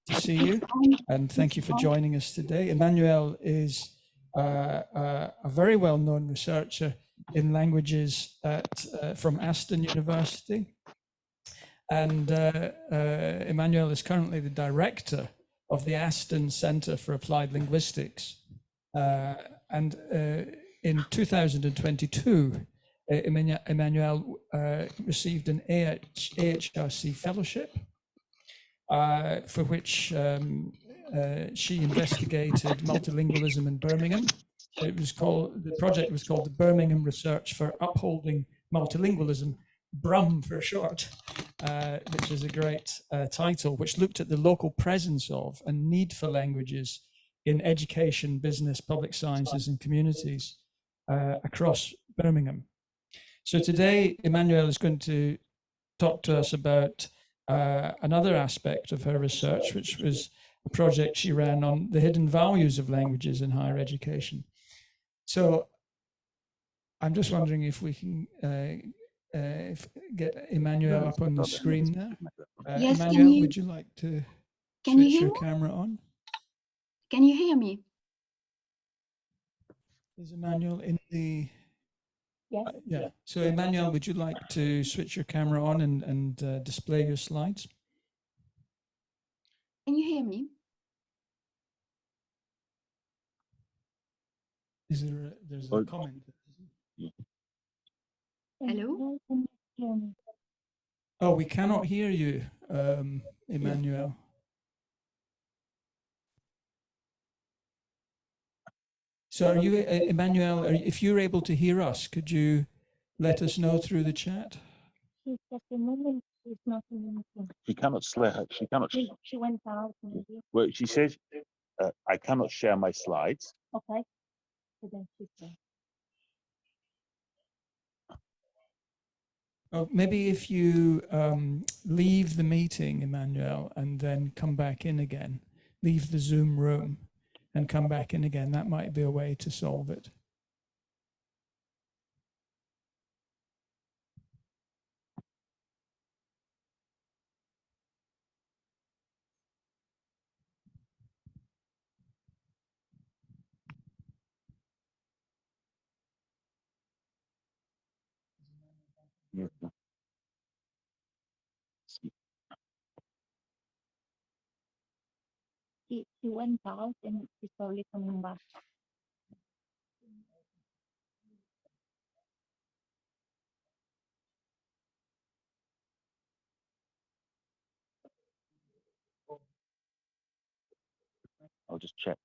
to see you, and thank you for joining us today. Emmanuelle is a very well-known researcher in languages from Aston University. And Emmanuelle is currently the director of the Aston Centre for Applied Linguistics. And in 2022, Emmanuelle received an AHRC fellowship, for which she investigated multilingualism in Birmingham. The project was called the Birmingham Research for Upholding Multilingualism, BRUM for short, which is a great title, which looked at the local presence of and need for languages in education, business, public sciences, and communities across Birmingham. So today, Emmanuelle is going to talk to us about another aspect of her research, which was a project she ran on the hidden values of languages in higher education. So I'm just wondering if we can get Emmanuelle up on the screen there. Yes, Emmanuelle, would you like to switch your camera on? Can you hear me? Is Emmanuelle in the... Yes. Yeah. So Emmanuelle, would you like to switch your camera on and display your slides? Can you hear me? Is there there's a comment? Hello? Oh, we cannot hear you, Emmanuelle. So are you, Emmanuelle, if you're able to hear us, could you let us know through the chat? She cannot she cannot. She went out. Well, she says, I cannot share my slides. Okay. So then she's there. Oh, maybe if you leave the meeting, Emmanuelle, and then come back in again, leave the Zoom room and come back in again, that might be a way to solve it. Yes. She went out and she's slowly coming back. I'll just check.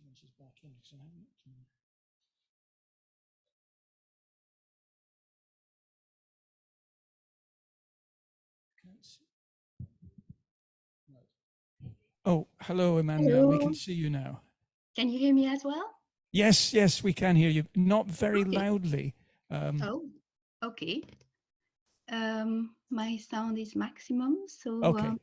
When she's back in, because I haven't. Can't see. Right. Oh, hello, Emmanuelle. Hello. We can see you now. Can you hear me as well? Yes, yes, we can hear you. Not very loudly. Oh, okay. My sound is maximum, so okay.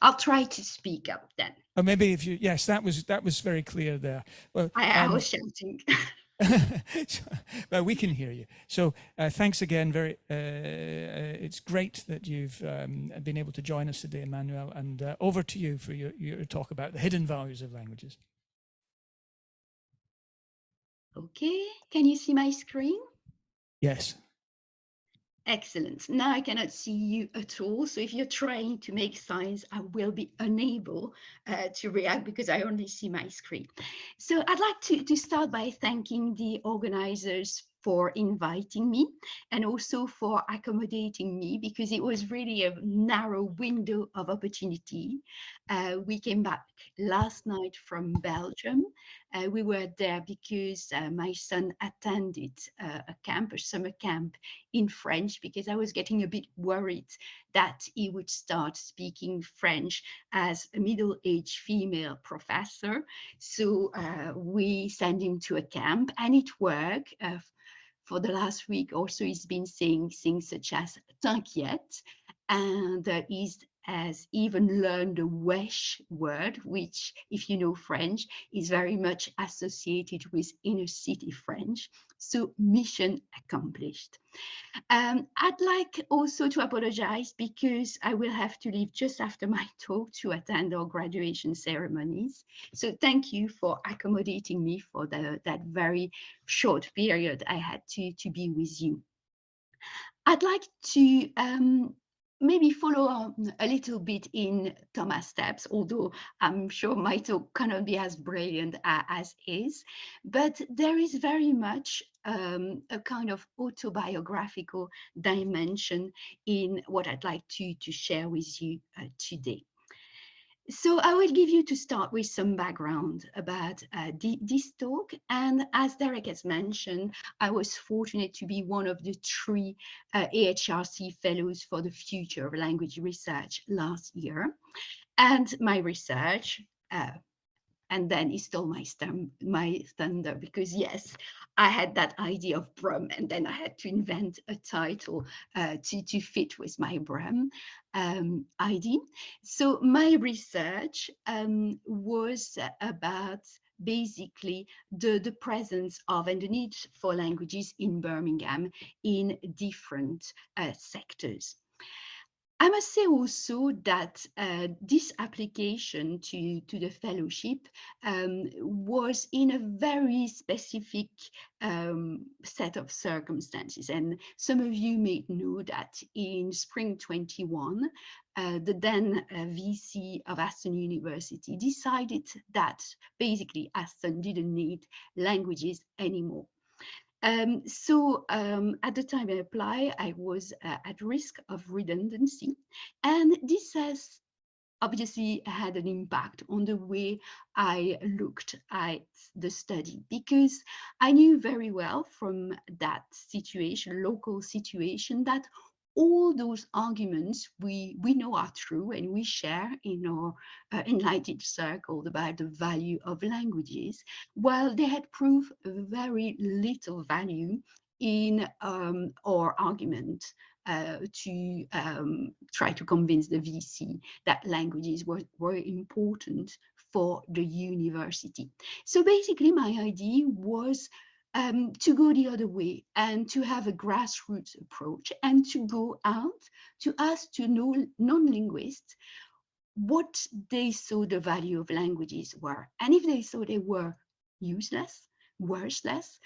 I'll try to speak up then. Or maybe if you, yes, that was very clear there. Well, I was shouting. well, we can hear you. So thanks again. It's great that you've been able to join us today, Emmanuelle. And over to you for your talk about the hidden values of languages. Okay, can you see my screen? Yes. Excellent. Now I cannot see you at all. So if you're trying to make signs, I will be unable to react because I only see my screen. So I'd like to start by thanking the organizers for inviting me and also for accommodating me, because it was really a narrow window of opportunity. We came back last night from Belgium. We were there because my son attended a summer camp in French, because I was getting a bit worried that he would start speaking French as a middle-aged female professor. So we sent him to a camp and it worked. For the last week also, he's been saying things such as "t'inquiète," and he's has even learned the wesh word, which, if you know French, is very much associated with inner city French. So mission accomplished. I'd like also to apologize because I will have to leave just after my talk to attend our graduation ceremonies. So thank you for accommodating me for that very short period I had to be with you. I'd like to maybe follow on a little bit in Thomas' steps, although I'm sure my talk cannot be as brilliant as his, but there is very much a kind of autobiographical dimension in what I'd like to share with you today. So I will give you to start with some background about this talk. And as Derek has mentioned, I was fortunate to be one of the 3 AHRC fellows for the future of language research last year. And my research, and then he stole my thunder, because yes, I had that idea of Brum, and then I had to invent a title to fit with my Brum ID. So my research was about basically the presence of and the need for languages in Birmingham in different sectors. I must say also that this application to the fellowship was in a very specific set of circumstances. And some of you may know that in spring 21, the then VC of Aston University decided that basically Aston didn't need languages anymore. So at the time I applied, I was at risk of redundancy, and this has obviously had an impact on the way I looked at the study, because I knew very well from that situation, local situation, that all those arguments we know are true and we share in our enlightened circle about the value of languages, while they had proved very little value in our argument to try to convince the VC that languages were important for the university. So basically my idea was to go the other way and to have a grassroots approach and to go out to ask to non-linguists what they saw the value of languages were. And if they saw they were useless, worthless,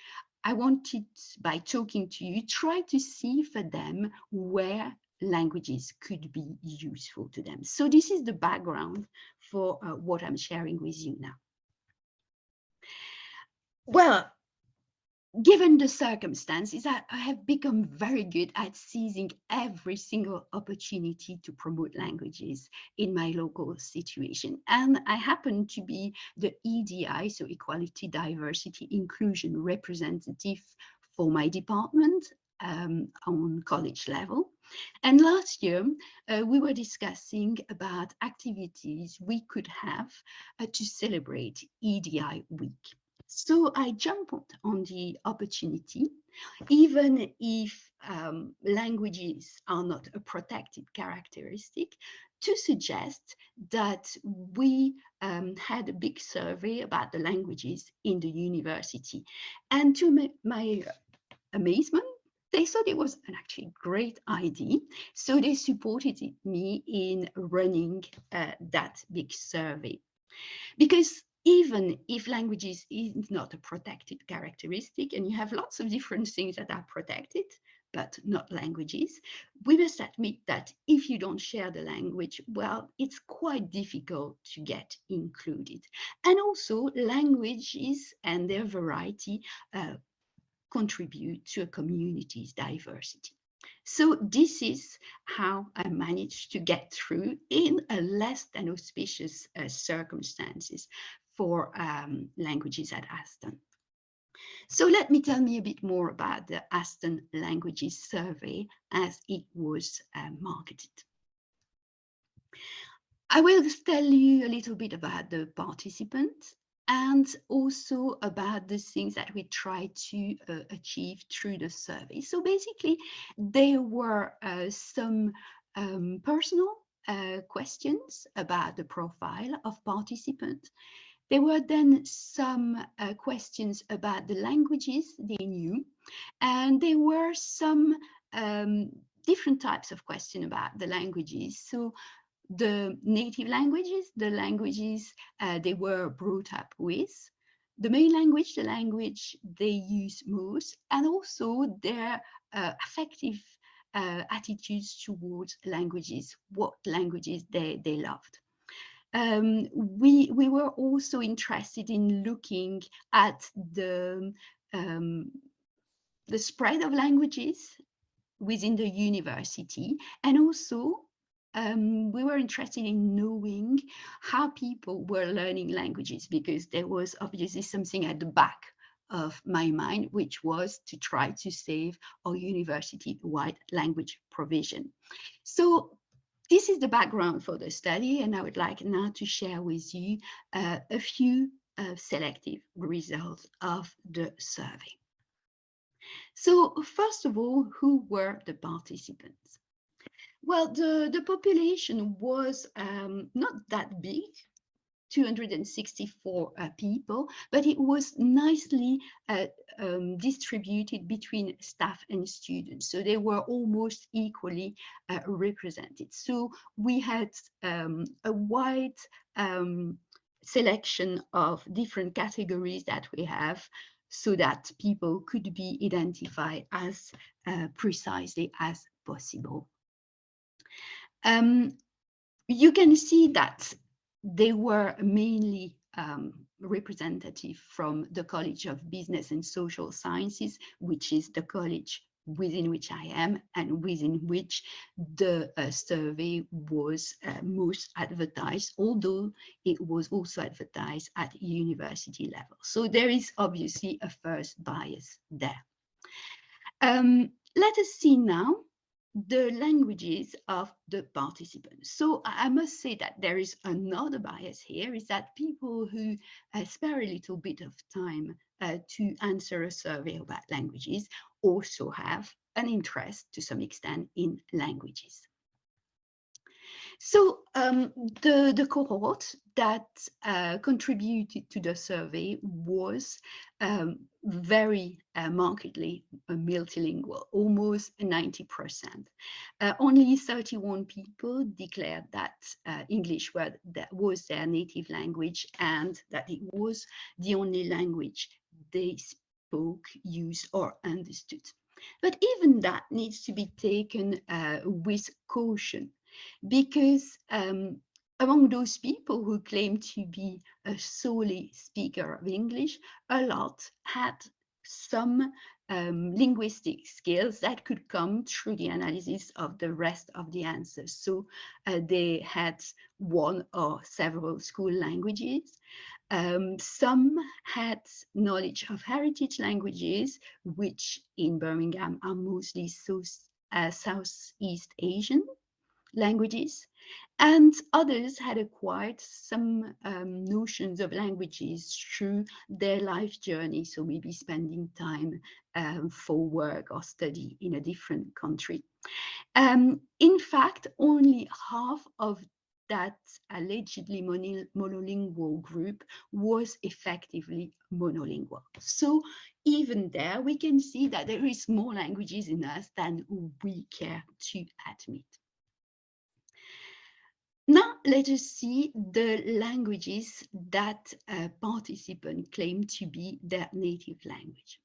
I wanted, by talking to you, try to see for them where languages could be useful to them. So this is the background for what I'm sharing with you now. Well, given the circumstances, I have become very good at seizing every single opportunity to promote languages in my local situation. And I happen to be the EDI, so Equality, Diversity, Inclusion representative for my department on college level. And last year, we were discussing about activities we could have to celebrate EDI Week. So I jumped on the opportunity, even if languages are not a protected characteristic, to suggest that we had a big survey about the languages in the university. And to my amazement, they thought it was an actually great idea. So they supported me in running that big survey. Because even if languages is not a protected characteristic, and you have lots of different things that are protected, but not languages, we must admit that if you don't share the language, well, it's quite difficult to get included. And also languages and their variety contribute to a community's diversity. So this is how I managed to get through in a less than auspicious circumstances for languages at Aston. So let me tell me a bit more about the Aston Languages Survey as it was marketed. I will tell you a little bit about the participants and also about the things that we try to achieve through the survey. So basically, there were some personal questions about the profile of participants. There were then some questions about the languages they knew, and there were some different types of questions about the languages. So the native languages, the languages they were brought up with, the main language, the language they use most, and also their affective attitudes towards languages, what languages they loved. We were also interested in looking at the spread of languages within the university, and also we were interested in knowing how people were learning languages, because there was obviously something at the back of my mind, which was to try to save our university-wide language provision. So this is the background for the study, and I would like now to share with you a few selective results of the survey. So first of all, who were the participants? Well, the population was not that big, 264 people, but it was nicely distributed between staff and students. So they were almost equally represented. So we had a wide selection of different categories that we have, so that people could be identified as precisely as possible. You can see that they were mainly representative from the College of Business and Social Sciences, which is the college within which I am and within which the survey was most advertised, although it was also advertised at university level. So there is obviously a first bias there. Let us see now the languages of the participants. So I must say that there is another bias here, is that people who spare a little bit of time to answer a survey about languages also have an interest to some extent in languages. So the cohort that contributed to the survey was very markedly multilingual, almost 90%. Only 31 people declared that English was their native language and that it was the only language they spoke, used, or understood. But even that needs to be taken with caution, because among those people who claim to be a solely speaker of English, a lot had some linguistic skills that could come through the analysis of the rest of the answers. So they had one or several school languages. Some had knowledge of heritage languages, which in Birmingham are mostly Southeast Asian languages, and others had acquired some notions of languages through their life journey, so maybe spending time for work or study in a different country. In fact, only half of that allegedly monolingual group was effectively monolingual. So even there, we can see that there is more languages in us than we care to admit. Now, let us see the languages that participants claim to be their native language.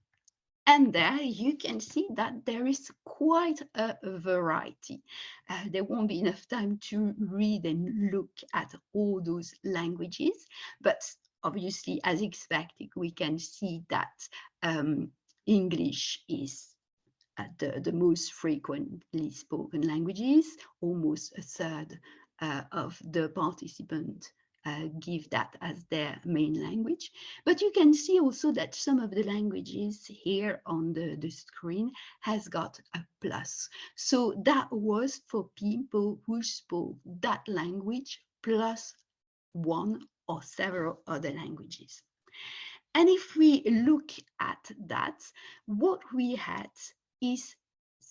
And there you can see that there is quite a variety. There won't be enough time to read and look at all those languages, but obviously, as expected, we can see that English is the most frequently spoken languages. Almost a third of the participants give that as their main language. But you can see also that some of the languages here on the screen has got a plus. So that was for people who spoke that language plus one or several other languages. And if we look at that, what we had is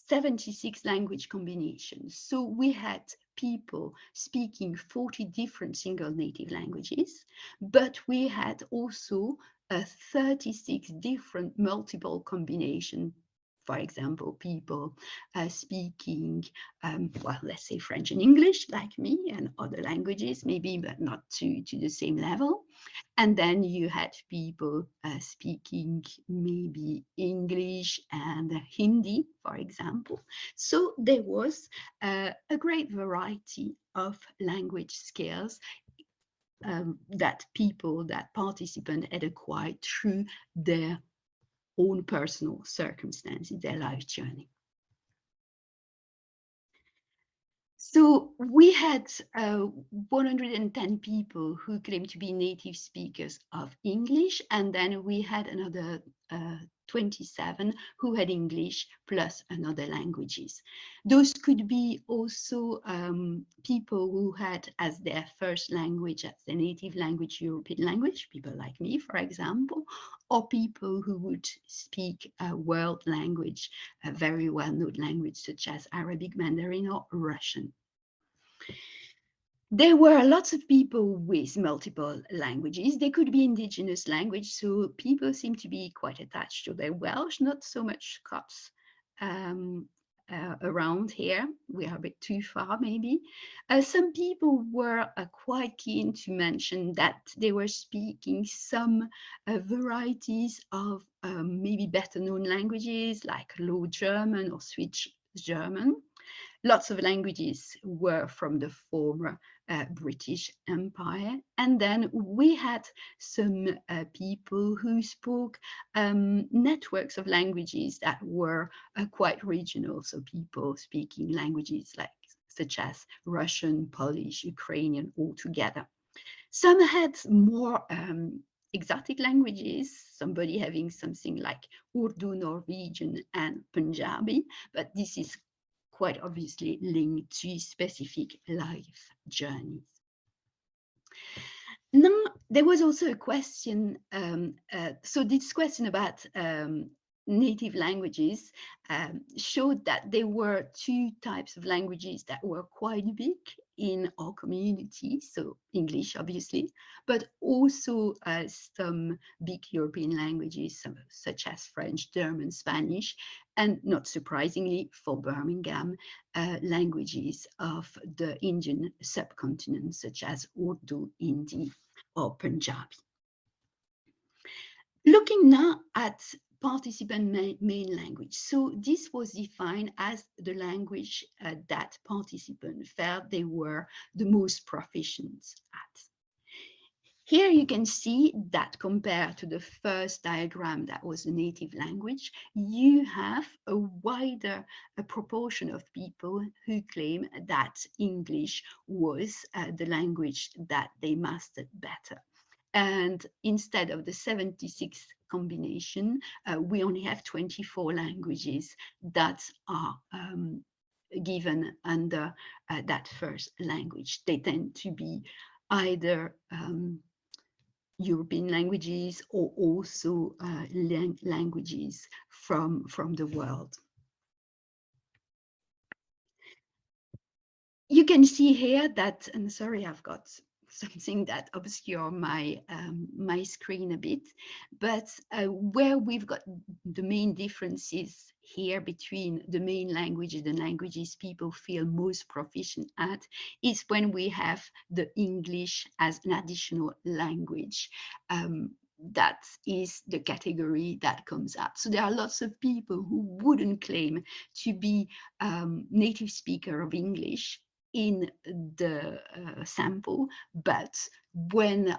76 language combinations. So we had people speaking 40 different single native languages, but we had also 36 different multiple combination. For example, people speaking, well, let's say French and English, like me, and other languages, maybe, but not to the same level. And then you had people speaking maybe English and Hindi, for example. So there was a great variety of language skills that participants had acquired through their own personal circumstances, their life journey. So we had 110 people who claimed to be native speakers of English, and then we had another 27 who had English plus another languages. Those could be also people who had as their first language, as their native language, European language, people like me, for example, or people who would speak a world language, a very well-known language such as Arabic, Mandarin, or Russian. There were lots of people with multiple languages. They could be indigenous language, so people seem to be quite attached to their Welsh, not so much Scots around here. We are a bit too far, maybe. Some people were quite keen to mention that they were speaking some varieties of maybe better known languages like Low German or Swiss German. Lots of languages were from the former British Empire. And then we had some people who spoke networks of languages that were quite regional. So people speaking languages such as Russian, Polish, Ukrainian all together. Some had more exotic languages, somebody having something like Urdu, Norwegian, and Punjabi, but this is quite obviously linked to specific life journeys. Now, there was also a question, so this question about native languages showed that there were two types of languages that were quite big in our community, so English, obviously, but also some big European languages, such as French, German, Spanish, and not surprisingly for Birmingham, languages of the Indian subcontinent, such as Urdu, Hindi, or Punjabi. Looking now at participant main language. So this was defined as the language that participants felt they were the most proficient at. Here you can see that compared to the first diagram that was the native language, you have a wider proportion of people who claim that English was the language that they mastered better. And instead of the 76 combination, we only have 24 languages that are given under that first language. They tend to be either European languages or also languages from the world. You can see here that, and sorry, I've got something that obscures my my screen a bit, but where we've got the main differences here between the main languages, the languages people feel most proficient at, is when we have the English as an additional language. That is the category that comes up. So there are lots of people who wouldn't claim to be native speaker of English in the sample, but when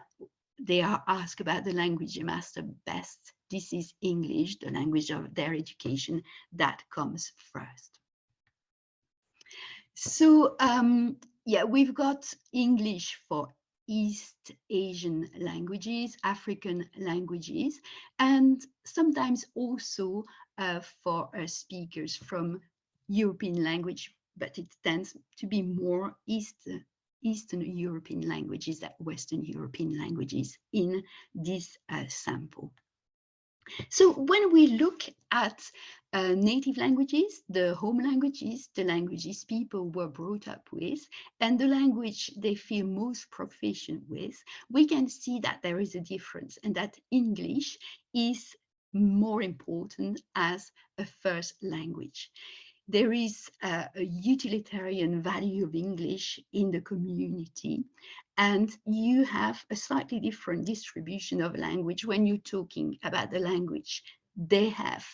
they are asked about the language they master best, this is English, the language of their education, that comes first. So yeah, we've got English for East Asian languages, African languages, and sometimes also for speakers from European language, but it tends to be more Eastern European languages than Western European languages in this sample. So when we look at native languages, the home languages, the languages people were brought up with, and the language they feel most proficient with, we can see that there is a difference and that English is more important as a first language. There is a utilitarian value of English in the community, and you have a slightly different distribution of language when you're talking about the language they have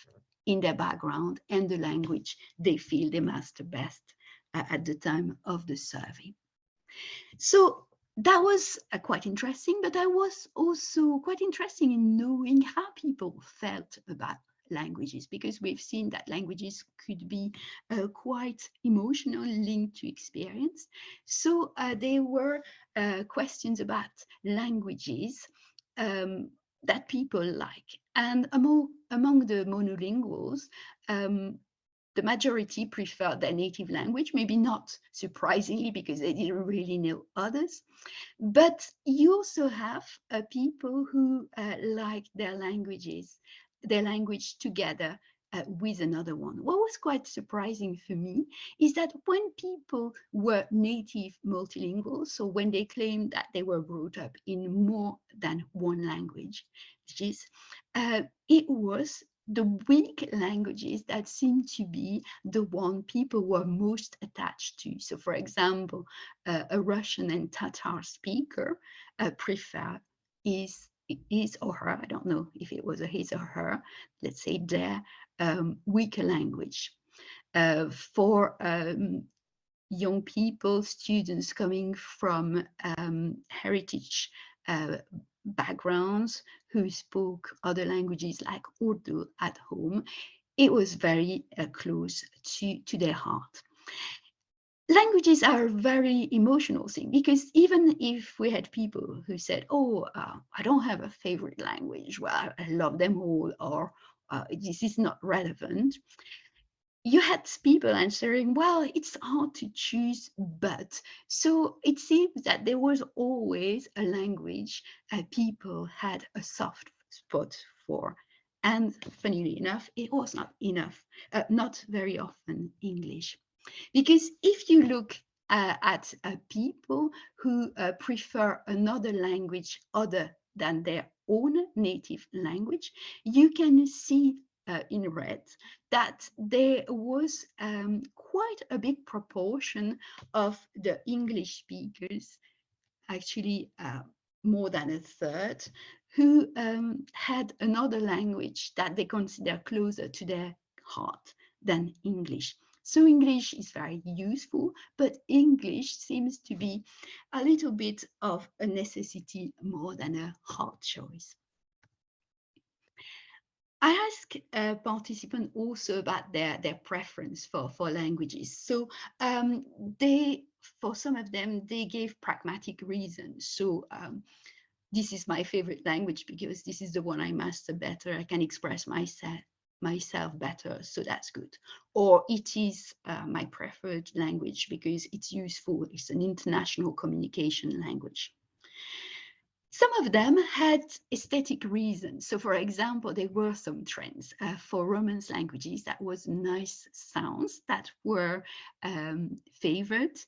in their background and the language they feel they master best at the time of the survey. So that was quite interesting, but I was also quite interested in knowing how people felt about languages, because we've seen that languages could be quite emotional, linked to experience. So there were questions about languages that people like. And among the monolinguals, the majority preferred their native language, maybe not surprisingly because they didn't really know others. But you also have people who like their language together with another one. What was quite surprising for me is that when people were native multilingual, so when they claimed that they were brought up in more than one language, it was the weak languages that seem to be the one people were most attached to. So for example, a Russian and Tatar speaker prefer his or her, I don't know if it was a his or her, let's say their weaker language. For young people, students coming from heritage backgrounds who spoke other languages like Urdu at home, it was very close to their heart. Languages are a very emotional thing, because even if we had people who said, oh, I don't have a favorite language, well, I love them all, or this is not relevant, you had people answering, well, it's hard to choose, but. So it seems that there was always a language people had a soft spot for. And funnily enough, it was not very often English. Because if you look at people who prefer another language other than their own native language, you can see in red that there was quite a big proportion of the English speakers, actually more than a third, who had another language that they consider closer to their heart than English. So English is very useful, but English seems to be a little bit of a necessity more than a hard choice. I asked participants also about their preference for languages. So for some of them, they gave pragmatic reasons. So this is my favorite language because this is the one I master better. I can express myself better, so that's good. Or it is my preferred language because it's useful. It's an international communication language. Some of them had aesthetic reasons. So for example, there were some trends for Romance languages that was nice sounds that were favored.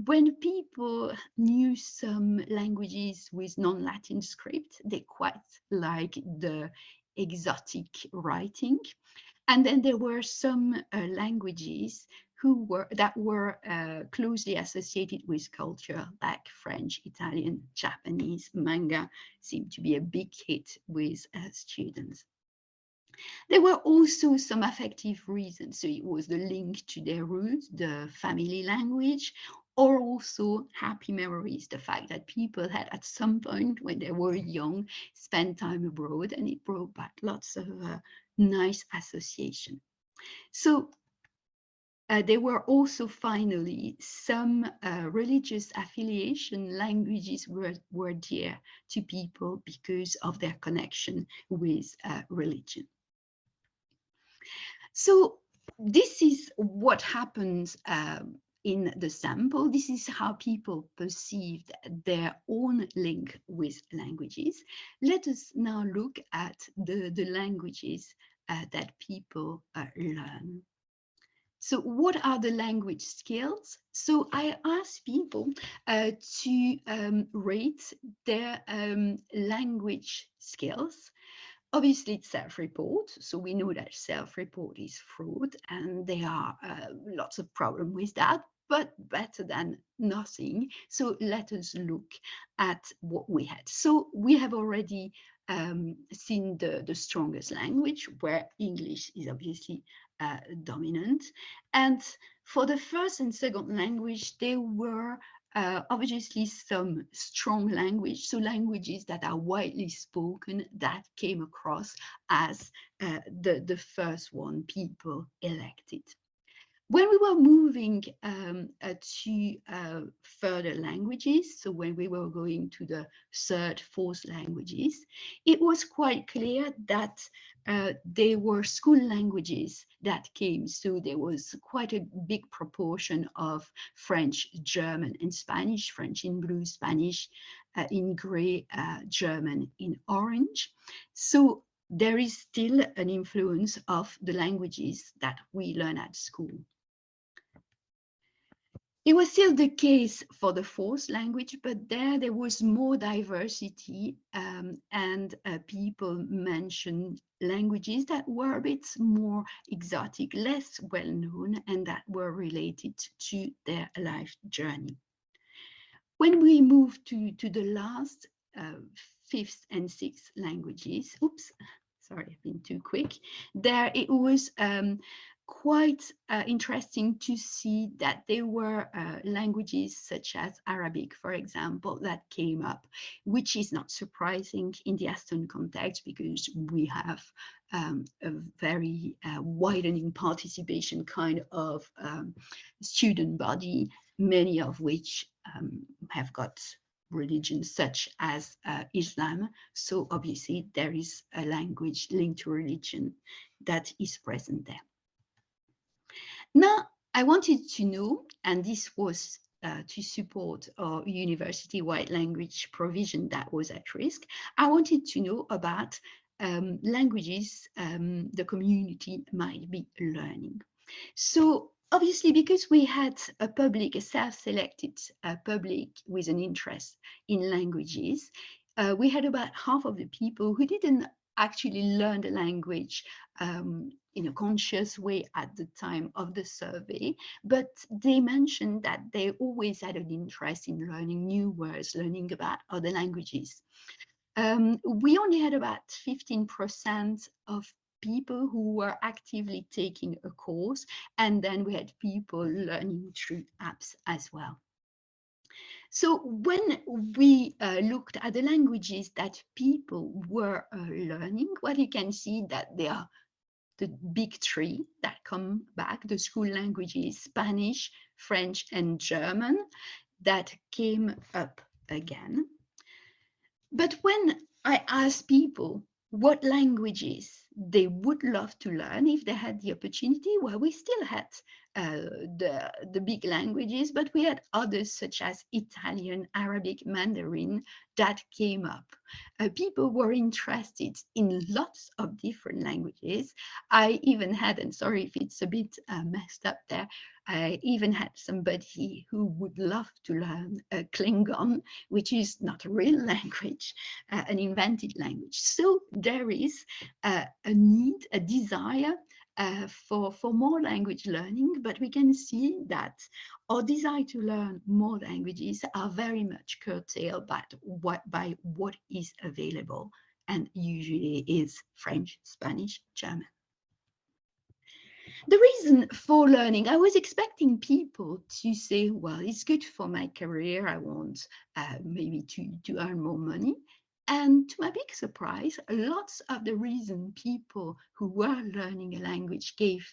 When people knew some languages with non-Latin script, they quite like the exotic writing. And then there were some languages that were closely associated with culture, like French, Italian, Japanese. Manga seemed to be a big hit with students. There were also some affective reasons. So it was the link to their roots, the family language, or also happy memories, the fact that people had at some point when they were young spent time abroad, and it brought back lots of nice association. So there were also finally some religious affiliation languages were dear to people because of their connection with religion. So this is what happens in the sample. This is how people perceived their own link with languages. Let us now look at the languages that people learn. So what are the language skills? So I asked people to rate their language skills. Obviously, it's self-report. So we know that self-report is fraud, and there are lots of problems with that, but better than nothing. So let us look at what we had. So we have already seen the strongest language, where English is obviously dominant. And for the first and second language, there were obviously some strong language, so languages that are widely spoken, that came across as the first one people elected. When we were moving to further languages, so when we were going to the third, fourth languages, it was quite clear that there were school languages that came. So there was quite a big proportion of French, German, and Spanish, French in blue, Spanish in gray, German in orange. So there is still an influence of the languages that we learn at school. It was still the case for the fourth language, but there was more diversity, and people mentioned languages that were a bit more exotic, less well-known, and that were related to their life journey. When we move to the last fifth and sixth languages, oops, sorry, I've been too quick. There it was quite interesting to see that there were languages such as Arabic, for example, that came up, which is not surprising in the Aston context, because we have a very widening participation kind of student body, many of which have got religions such as Islam. So obviously there is a language linked to religion that is present there. Now, I wanted to know, and this was to support our university-wide language provision that was at risk, I wanted to know about languages the community might be learning. So obviously, because we had a public, a self-selected public with an interest in languages, we had about half of the people who didn't actually learn the language in a conscious way at the time of the survey, but they mentioned that they always had an interest in learning new words, learning about other languages. We only had about 15% of people who were actively taking a course, and then we had people learning through apps as well. So when we looked at the languages that people were learning, well, you can see that they are the big three that come back, the school languages, Spanish, French, and German, that came up again. But when I asked people what languages they would love to learn if they had the opportunity, well, we still had the big languages, but we had others such as Italian, Arabic, Mandarin that came up. People were interested in lots of different languages. I even had, and sorry if it's a bit messed up there, I even had somebody who would love to learn Klingon, which is not a real language, an invented language. So there is a need, a desire for more language learning, but we can see that our desire to learn more languages are very much curtailed by what is available, and usually is French, Spanish, German. The reason for learning, I was expecting people to say, well, it's good for my career, I want maybe to earn more money. And to my big surprise, lots of the reason people who were learning a language gave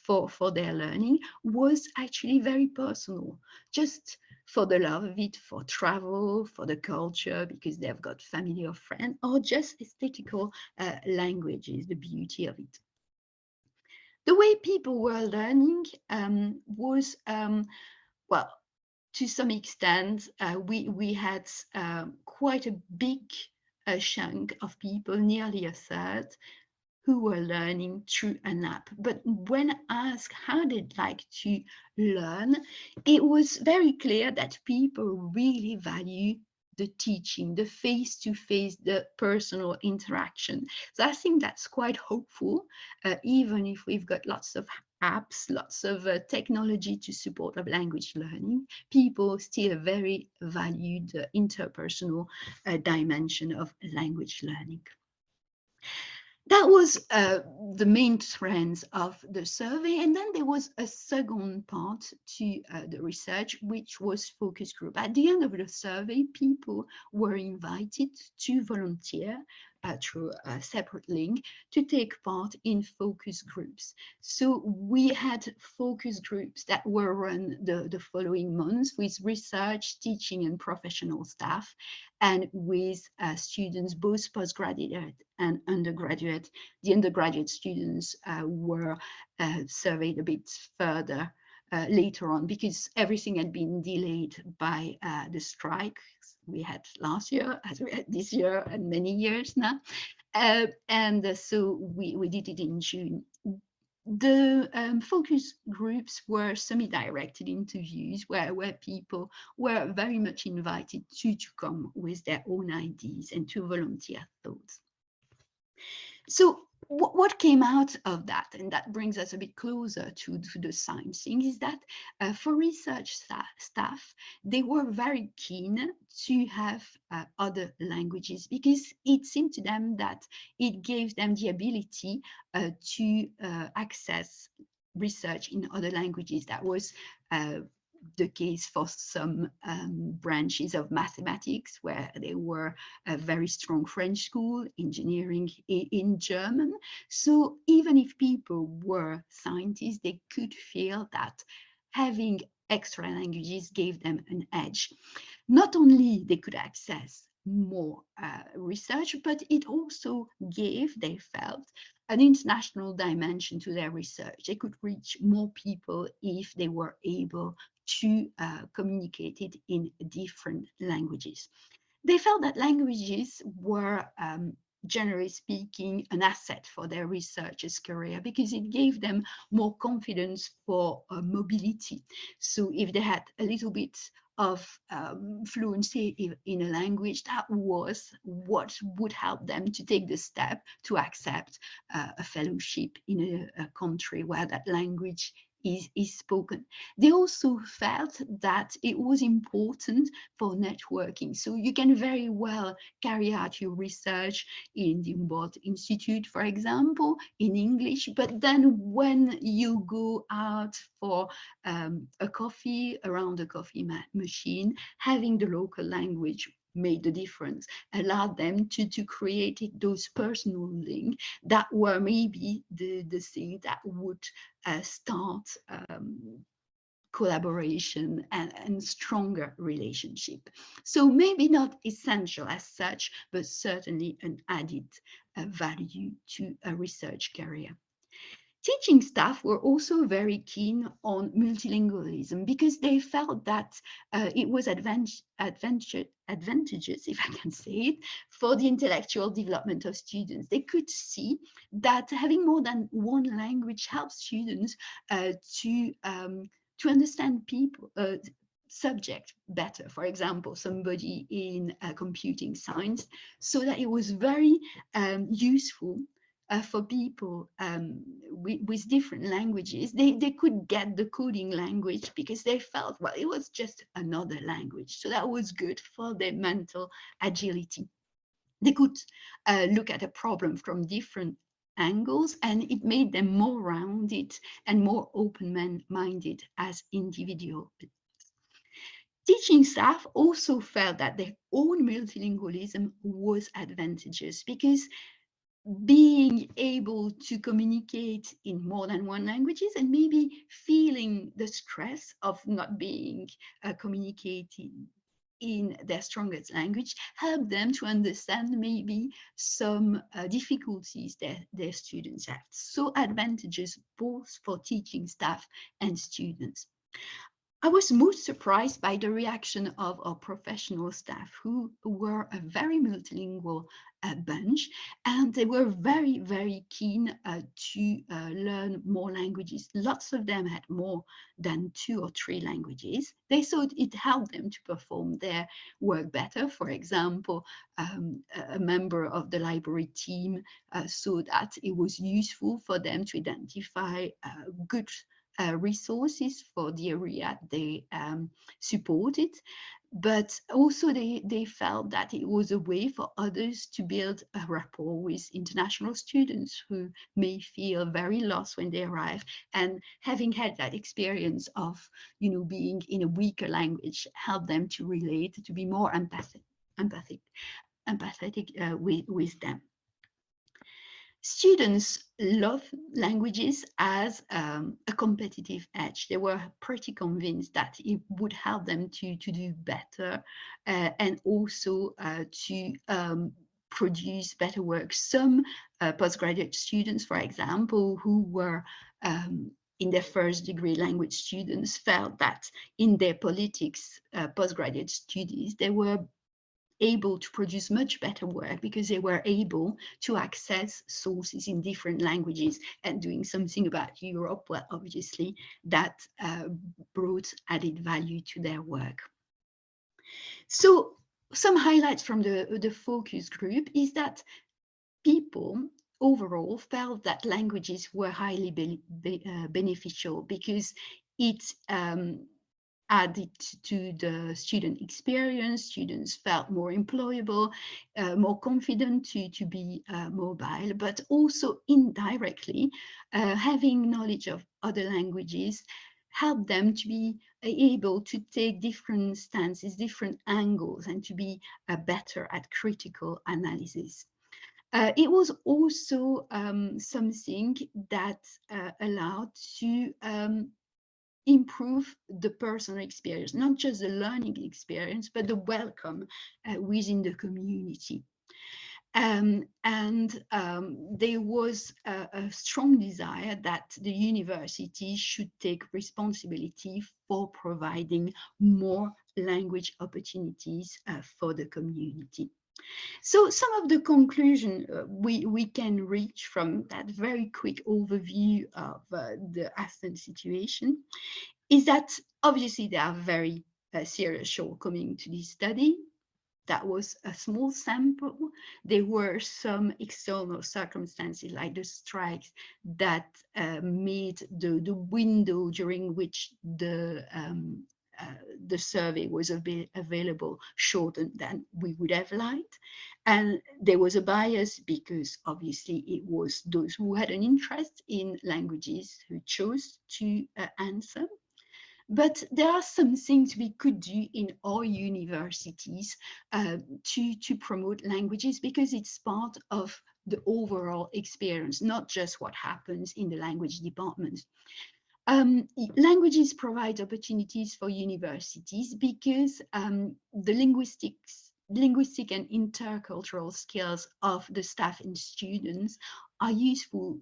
for their learning was actually very personal, just for the love of it, for travel, for the culture, because they've got family or friends, or just aesthetical languages, the beauty of it. The way people were learning was, well, to some extent, we had quite a big chunk of people, nearly a third, who were learning through an app. But when asked how they'd like to learn, it was very clear that people really value the teaching, the face-to-face, the personal interaction. So I think that's quite hopeful, even if we've got lots of apps, lots of technology to support of language learning, people still very value the interpersonal dimension of language learning. That was the main trends of the survey. And then there was a second part to the research, which was focus group. At the end of the survey, people were invited to volunteer through a separate link to take part in focus groups. So we had focus groups that were run the following months with research, teaching, and professional staff, and with students, both postgraduate and undergraduate. The undergraduate students were surveyed a bit further later on, because everything had been delayed by the strikes we had last year, as we had this year, and many years now. So we did it in June. The focus groups were semi-directed interviews where people were very much invited to come with their own ideas and to volunteer thoughts. So what came out of that, and that brings us a bit closer to the science thing, is that for research staff, they were very keen to have other languages, because it seemed to them that it gave them the ability to access research in other languages. That was the case for some branches of mathematics, where they were a very strong French school, engineering in German. So even if people were scientists, they could feel that having extra languages gave them an edge. Not only they could access more research, but it also gave, they felt, an international dimension to their research. They could reach more people if they were able to communicate it in different languages. They felt that languages were, generally speaking, an asset for their researchers' career, because it gave them more confidence for mobility. So if they had a little bit of fluency in a language, that was what would help them to take the step to accept a fellowship in a country where that language is spoken. They also felt that it was important for networking. So you can very well carry out your research in the Humboldt Institute, for example, in English, but then when you go out for a coffee around a coffee machine, having the local language made the difference, allowed them to create those personal links that were maybe the thing that would start collaboration and stronger relationship. So maybe not essential as such, but certainly an added value to a research career. Teaching staff were also very keen on multilingualism, because they felt that it was advantageous, if I can say it, for the intellectual development of students. They could see that having more than one language helps students to understand people, subject better. For example, somebody in computing science, so that it was very useful for people with different languages. They could get the coding language because they felt, well, it was just another language. So that was good for their mental agility. They could look at a problem from different angles, and it made them more rounded and more open-minded as individuals. Teaching staff also felt that their own multilingualism was advantageous, because being able to communicate in more than one languages, and maybe feeling the stress of not being communicating in their strongest language, help them to understand maybe some difficulties that their students have. So advantages both for teaching staff and students. I was most surprised by the reaction of our professional staff, who were a very multilingual bunch, and they were very, very keen to learn more languages. Lots of them had more than 2 or 3 languages. They thought it helped them to perform their work better. For example, a member of the library team saw that it was useful for them to identify good resources for the area they supported, but also they felt that it was a way for others to build a rapport with international students who may feel very lost when they arrive, and having had that experience of, you know, being in a weaker language help them to relate, to be more empathetic with them. Students love languages as a competitive edge. They were pretty convinced that it would help them to do better and also to produce better work. Some postgraduate students, for example, who were in their first degree language students, felt that in their politics postgraduate studies, they were able to produce much better work because they were able to access sources in different languages and doing something about Europe. Well, obviously that brought added value to their work. So some highlights from the focus group is that people overall felt that languages were highly beneficial because it added to the student experience. Students felt more employable, more confident to be mobile, but also indirectly having knowledge of other languages helped them to be able to take different stances, different angles, and to be better at critical analysis. It was also something that allowed to improve the personal experience, not just the learning experience, but the welcome within the community. There was a strong desire that the university should take responsibility for providing more language opportunities for the community. So some of the conclusion we can reach from that very quick overview of the Aston situation is that obviously there are very serious shortcomings to this study. That was a small sample. There were some external circumstances like the strikes that made the window during which the survey was available shorter than we would have liked. And there was a bias because obviously it was those who had an interest in languages who chose to answer. But there are some things we could do in our universities to promote languages, because it's part of the overall experience, not just what happens in the language department. Languages provide opportunities for universities because the linguistic and intercultural skills of the staff and students are useful,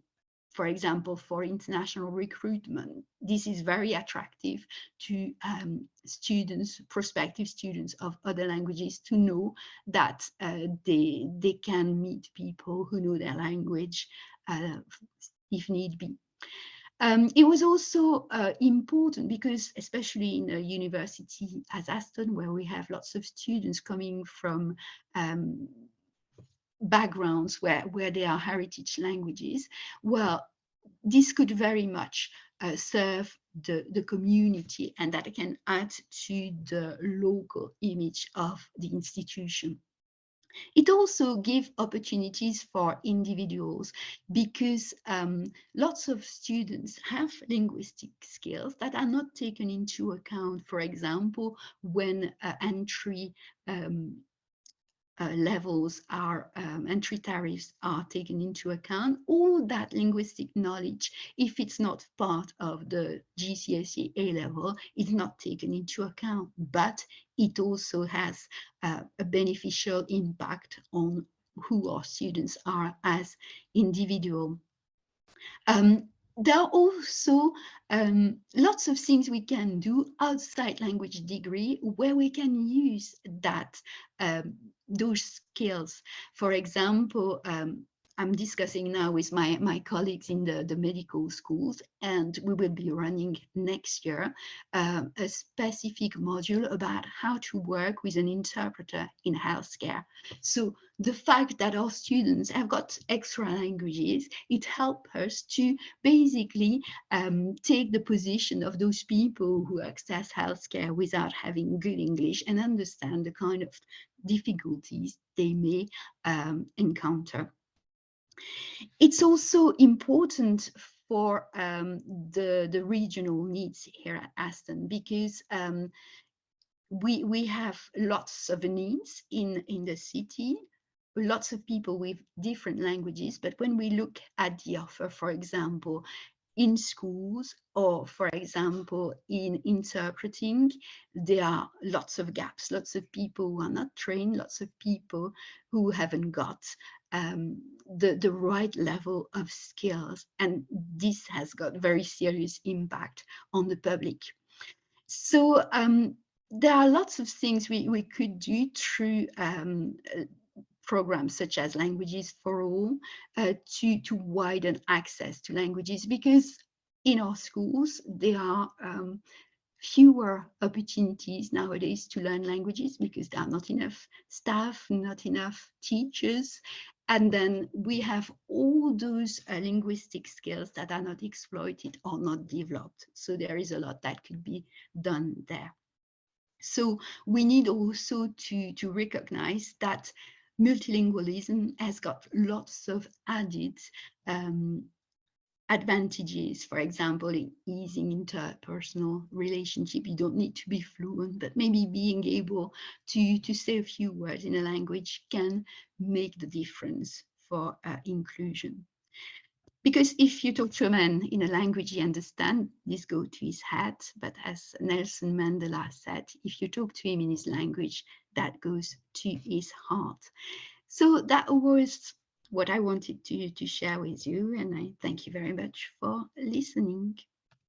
for example, for international recruitment. This is very attractive to students, prospective students of other languages, to know that they can meet people who know their language if need be. It was also important because, especially in a university as Aston, where we have lots of students coming from backgrounds where there are heritage languages, well, this could very much serve the community, and that can add to the local image of the institution. It also gives opportunities for individuals because lots of students have linguistic skills that are not taken into account, for example, when entry levels are entry tariffs are taken into account. All that linguistic knowledge, if it's not part of the GCSE A level, is not taken into account, but it also has a beneficial impact on who our students are as individuals. There are also lots of things we can do outside language degree where we can use that those skills. For example, I'm discussing now with my colleagues in the medical schools, and we will be running next year a specific module about how to work with an interpreter in healthcare. So the fact that our students have got extra languages, it helps us to basically take the position of those people who access healthcare without having good English and understand the kind of difficulties they may encounter. It's also important for the regional needs here at Aston, because we have lots of needs in the city, lots of people with different languages, but when we look at the offer, for example, in schools, or for example in interpreting, there are lots of gaps, lots of people who are not trained, lots of people who haven't got the right level of skills, and this has got very serious impact on the public. So there are lots of things we could do through programs such as Languages for All to widen access to languages, because in our schools there are fewer opportunities nowadays to learn languages because there are not enough staff, not enough teachers, and then we have all those linguistic skills that are not exploited or not developed. So there is a lot that could be done there. So we need also to recognize that multilingualism has got lots of added advantages. For example, in easing interpersonal relationship, you don't need to be fluent, but maybe being able to say a few words in a language can make the difference for inclusion. Because if you talk to a man in a language he understands, this goes to his head. But as Nelson Mandela said, if you talk to him in his language, that goes to his heart. So that was what I wanted to share with you, and I thank you very much for listening.